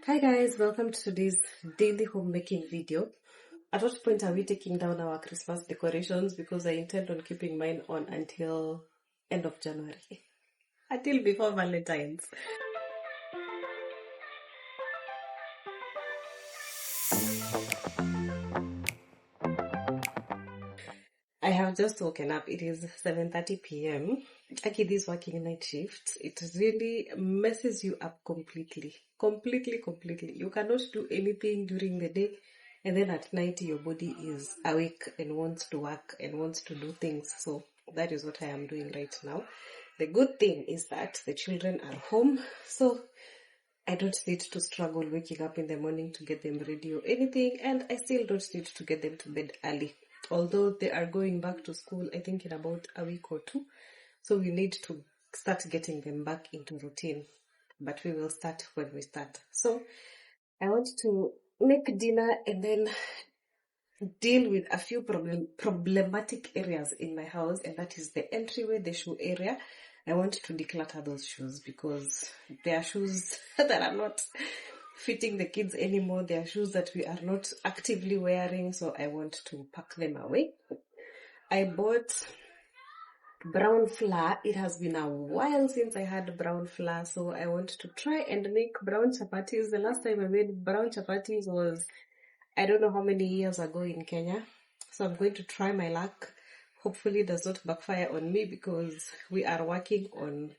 Hi guys, welcome to today's daily homemaking video. At what point are we taking down our Christmas decorations? Because I intend on keeping mine on until end of January. Until before Valentine's. I have just woken up. It is 7:30 p.m. Aki, this working night shift, it really messes you up completely. Completely. You cannot do anything during the day, and then at night your body is awake and wants to work and wants to do things. So that is what I am doing right now. The good thing is that the children are home, so I don't need to struggle waking up in the morning to get them ready or anything, and I still don't need to get them to bed early. Although they are going back to school, I think in about a week or two. So we need to start getting them back into routine. But we will start when we start. So I want to make dinner and then deal with a few problematic areas in my house. And that is the entryway, the shoe area. I want to declutter those shoes because they are shoes that are not fitting the kids anymore. They are shoes that we are not actively wearing, so I want to pack them away. I bought brown flour. It has been a while since I had brown flour, so I want to try and make brown chapatis. The last time I made brown chapatis was, I don't know how many years ago in Kenya, so I'm going to try my luck. Hopefully it does not backfire on me because we are working on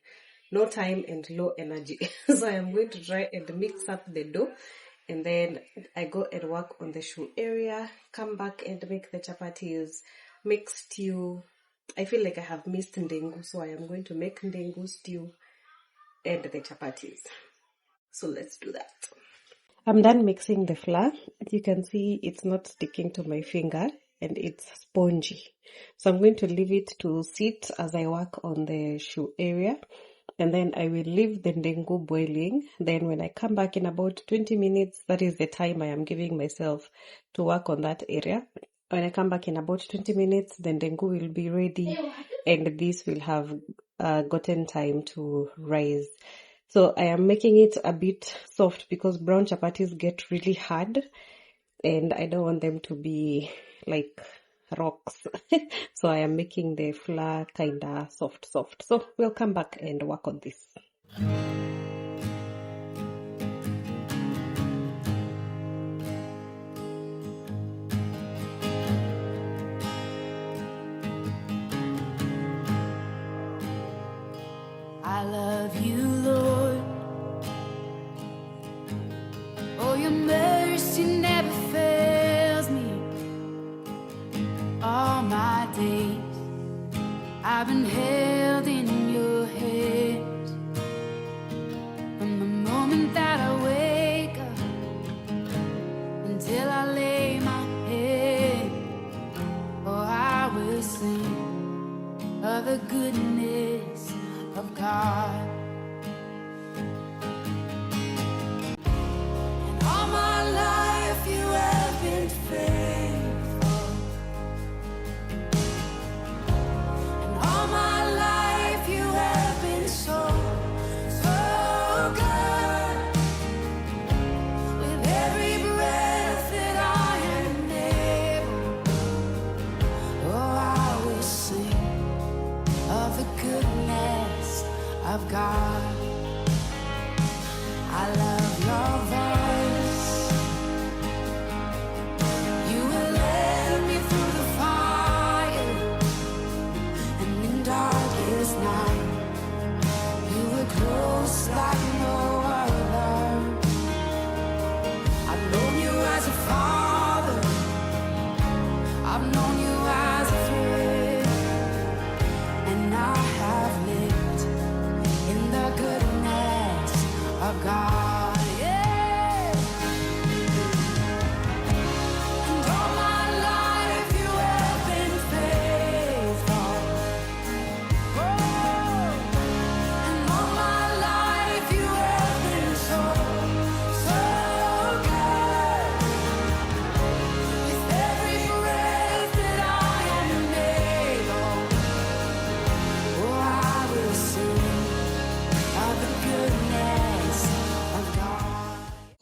no time and low energy. So I am going to try and mix up the dough, and then I go and work on the shoe area, come back and make the chapatis, make stew. I feel like I have missed ndengu, so I am going to make ndengu stew and the chapatis. So let's do that. I'm done mixing the flour. As you can see, it's not sticking to my finger and it's spongy. So I'm going to leave it to sit as I work on the shoe area. And then I will leave the ndengu boiling. Then when I come back in about 20 minutes, that is the time I am giving myself to work on that area. When I come back in about 20 minutes, the ndengu will be ready and this will have gotten time to rise. So I am making it a bit soft because brown chapatis get really hard and I don't want them to be like rocks. So I am making the flour kinda soft. So we'll come back and work on this. I love you, Lord. Oh, your mercy never fails me. All my days I've been held in your hands. From the moment that I wake up until I lay my head, oh, I will sing of the goodness of God. And all my life you have been faithful. And all my life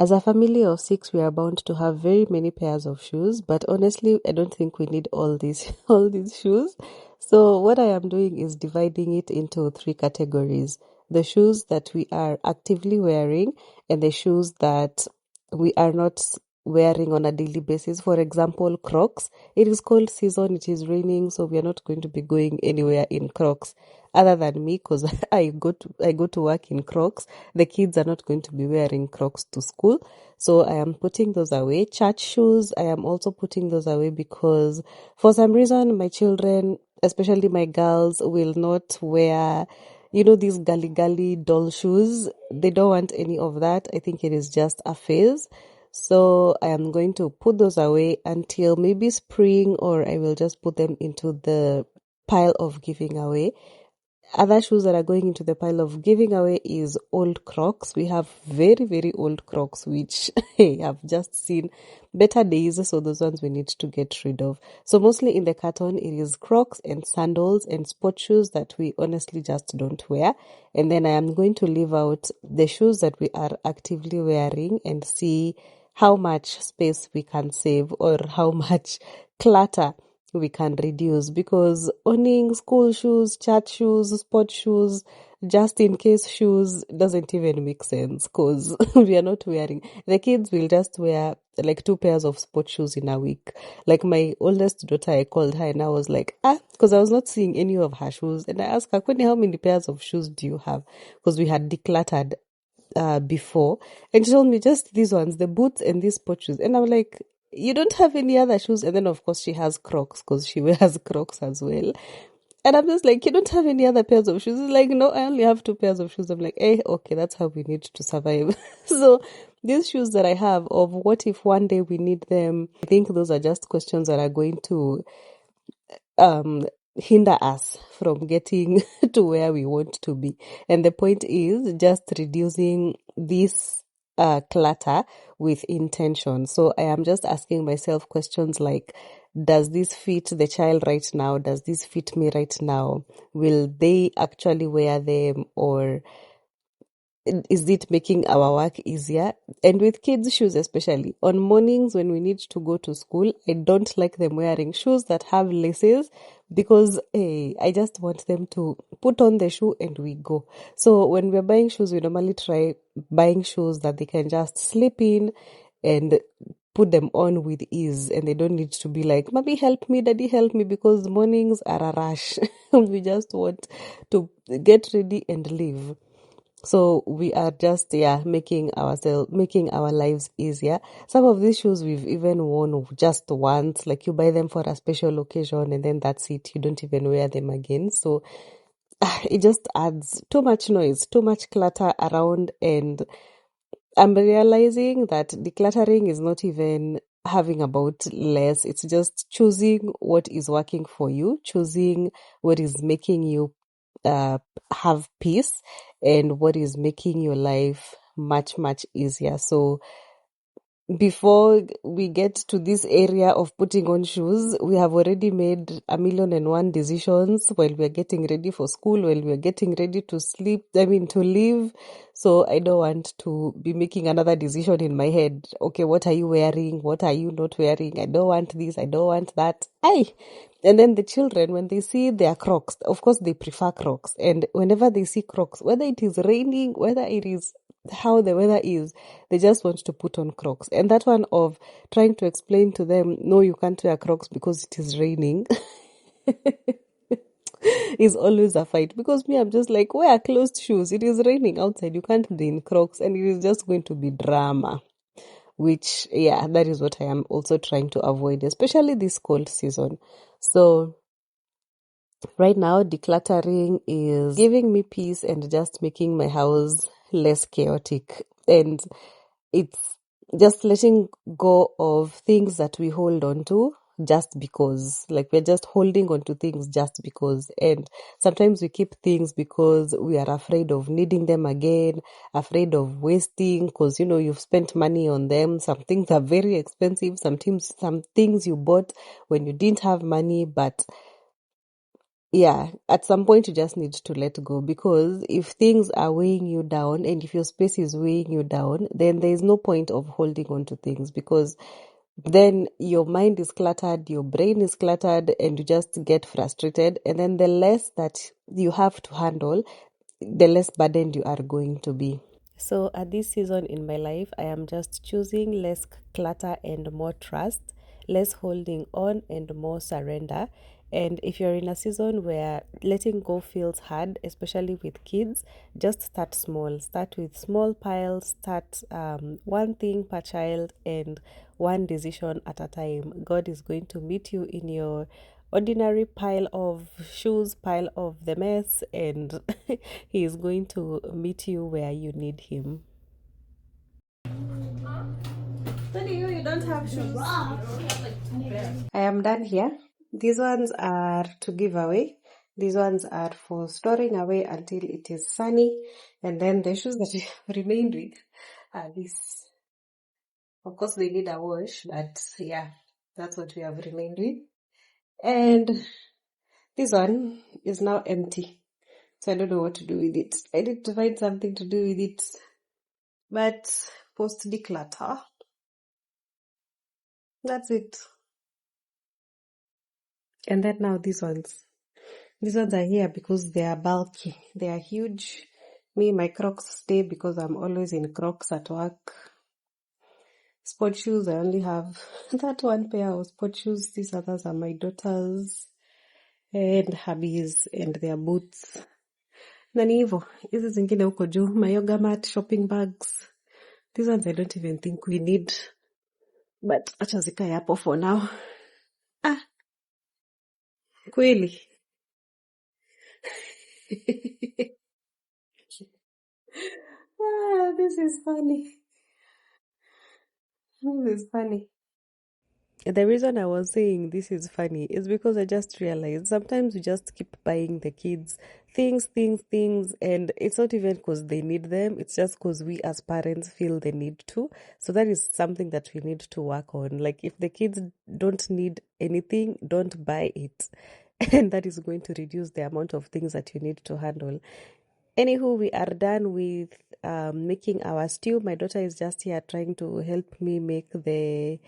As a family of 6, we are bound to have very many pairs of shoes, but honestly, I don't think we need all these all these shoes. So what I am doing is dividing it into 3 categories. The shoes that we are actively wearing and the shoes that we are not wearing on a daily basis. For example, Crocs. It is cold season, it is raining, so we are not going to be going anywhere in Crocs. Other than me, because I go to work in Crocs. The kids are not going to be wearing Crocs to school, so I am putting those away. Church shoes, I am also putting those away because for some reason my children, especially my girls, will not wear these gully doll shoes. They don't want any of that. I think it is just a phase. So I am going to put those away until maybe spring, or I will just put them into the pile of giving away. Other shoes that are going into the pile of giving away is old Crocs. We have very, very old Crocs, which have just seen better days. So those ones we need to get rid of. So mostly in the carton, it is Crocs and sandals and sport shoes that we honestly just don't wear. And then I am going to leave out the shoes that we are actively wearing and see how much space we can save or how much clutter we can reduce, because owning school shoes, church shoes, sport shoes, just in case shoes doesn't even make sense because we are not wearing. The kids will just wear like 2 pairs of sport shoes in a week. Like my oldest daughter, I called her and I was like, because I was not seeing any of her shoes. And I asked her, Queenie, how many pairs of shoes do you have? Because we had decluttered before, and she told me just these ones, the boots and these sport shoes. And I'm like, you don't have any other shoes? And then of course she has Crocs because she wears Crocs as well. And I'm just like, you don't have any other pairs of shoes? It's like, no, I only have 2 pairs of shoes. I'm like, okay, that's how we need to survive. So these shoes that I have, of what if one day we need them, I think those are just questions that are going to hinder us from getting to where we want to be. And the point is just reducing this clutter with intention. So I am just asking myself questions like, does this fit the child right now? Does this fit me right now? Will they actually wear them, or is it making our work easier? And with kids' shoes, especially on mornings when we need to go to school, I don't like them wearing shoes that have laces because I just want them to put on the shoe and we go. So when we're buying shoes, we normally try buying shoes that they can just slip in and put them on with ease, and they don't need to be like, mommy help me, daddy help me, because mornings are a rush. We just want to get ready and leave. So we are just making our lives easier. Some of these shoes we've even worn just once, like you buy them for a special occasion and then that's it. You don't even wear them again. So it just adds too much noise, too much clutter around, and I'm realizing that decluttering is not even having about less. It's just choosing what is working for you, choosing what is making you have peace, and what is making your life much, much easier. So before we get to this area of putting on shoes, we have already made 1,000,001 decisions while we're getting ready for school, while we're getting ready to to leave. So I don't want to be making another decision in my head. Okay, what are you wearing? What are you not wearing? I don't want this. I don't want that. And then the children, when they see their Crocs, of course they prefer Crocs. And whenever they see Crocs, whether it is raining, whether it is how the weather is, they just want to put on Crocs. And that one of trying to explain to them, no, you can't wear Crocs because it is raining, is always a fight. Because me, I'm just like, wear closed shoes. It is raining outside. You can't be in Crocs, and it is just going to be drama. Which, that is what I am also trying to avoid, especially this cold season. So right now, decluttering is giving me peace and just making my house less chaotic. And it's just letting go of things that we hold on to just because. Like, we're just holding on to things just because. And sometimes we keep things because we are afraid of needing them again, afraid of wasting, because, you've spent money on them. Some things are very expensive. Some things you bought when you didn't have money, but yeah, at some point you just need to let go, because if things are weighing you down and if your space is weighing you down, then there is no point of holding on to things, because then your mind is cluttered, your brain is cluttered, and you just get frustrated. And then the less that you have to handle, the less burdened you are going to be. So at this season in my life, I am just choosing less clutter and more trust, less holding on and more surrender. And if you're in a season where letting go feels hard, especially with kids, just start small. Start with small piles, start one thing per child and one decision at a time. God is going to meet you in your ordinary pile of shoes, pile of the mess, and he is going to meet you where you need him. Daddy, you don't have shoes. I am done here. These ones are to give away. These ones are for storing away until it is sunny. And then the shoes that we have remained with are these. Of course, they need a wash, but yeah, that's what we have remained with. And this one is now empty. So I don't know what to do with it. I need to find something to do with it. But post declutter. That's it. And then now these ones. These ones are here because they are bulky. They are huge. Me, my Crocs stay because I'm always in Crocs at work. Sport shoes, I only have that one pair of sport shoes. These others are my daughter's and hubby's and their boots. Na ni hivyo. Hizi zingine huko juu. My yoga mat, shopping bags. These ones I don't even think we need. But acha zikae hapo for now. Kweli. This is funny. This is funny. The reason I was saying this is funny is because I just realized sometimes we just keep buying the kids things, and it's not even because they need them, it's just because we as parents feel the need to. So that is something that we need to work on. Like, if the kids don't need anything, don't buy it. And that is going to reduce the amount of things that you need to handle. Anywho, we are done with making our stew. My daughter is just here trying to help me make the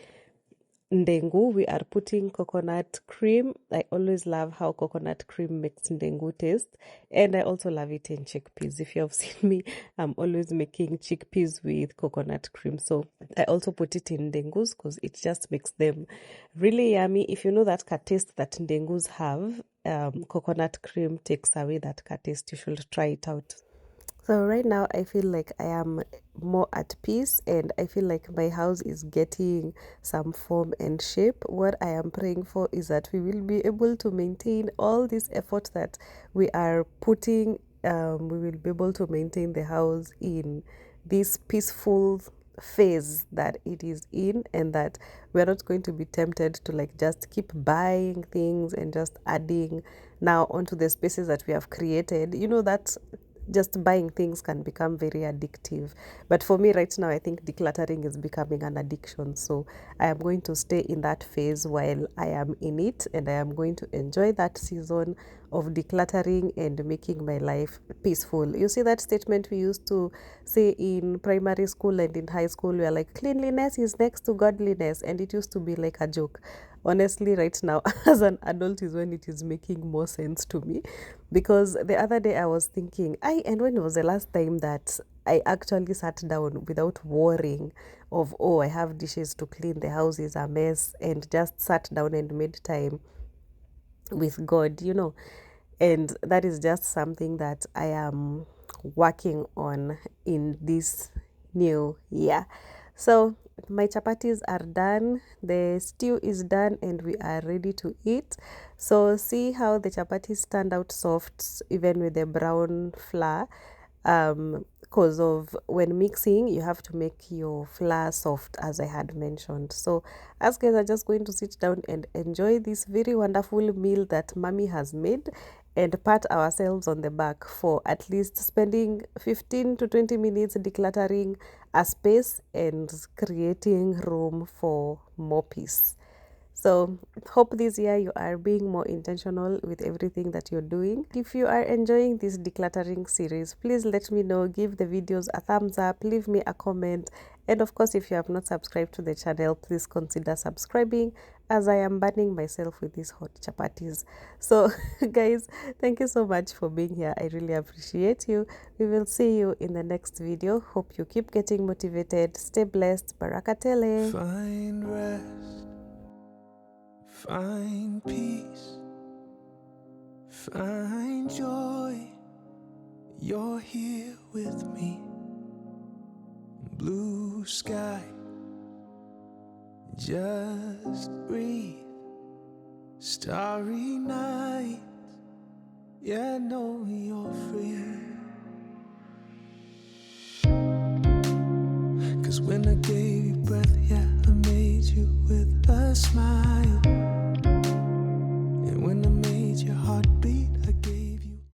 ndengu. We are putting coconut cream. I always love how coconut cream makes ndengu taste, and I also love eating chickpeas. If you have seen me, I'm always making chickpeas with coconut cream. So I also put it in ndengus because it just makes them really yummy. If you know that taste that ndengus have, coconut cream takes away that taste. You should try it out. So right now I feel like I am more at peace, and I feel like my house is getting some form and shape. What I am praying for is that we will be able to maintain all this effort that we are putting. We will be able to maintain the house in this peaceful phase that it is in, and that we're not going to be tempted to like just keep buying things and just adding now onto the spaces that we have created. You know that just buying things can become very addictive. But for me right now, I think decluttering is becoming an addiction. So I am going to stay in that phase while I am in it, and I am going to enjoy that season of decluttering and making my life peaceful. You see that statement we used to say in primary school and in high school, we are like, cleanliness is next to godliness, and it used to be like a joke. Honestly, right now as an adult is when it is making more sense to me, because the other day I was thinking, and when was the last time that I actually sat down without worrying of, oh, I have dishes to clean, the house is a mess, and just sat down and made time with God, and that is just something that I am working on in this new year. So my chapatis are done, the stew is done, and we are ready to eat. So see how the chapatis turned out soft even with the brown flour. Because of when mixing, you have to make your flour soft, as I had mentioned. So us guys are just going to sit down and enjoy this very wonderful meal that mommy has made, and pat ourselves on the back for at least spending 15 to 20 minutes decluttering a space and creating room for more peace. So hope this year you are being more intentional with everything that you're doing. If you are enjoying this decluttering series, please let me know. Give the videos a thumbs up, leave me a comment, and of course, if you have not subscribed to the channel, please consider subscribing, as I am burning myself with these hot chapatis. So guys, thank you so much for being here. I really appreciate you. We will see you in the next video. Hope you keep getting motivated. Stay blessed. Baraka tele. Find rest, find peace, find joy. You're here with me. Blue sky, just breathe. Starry night, yeah, know you're free.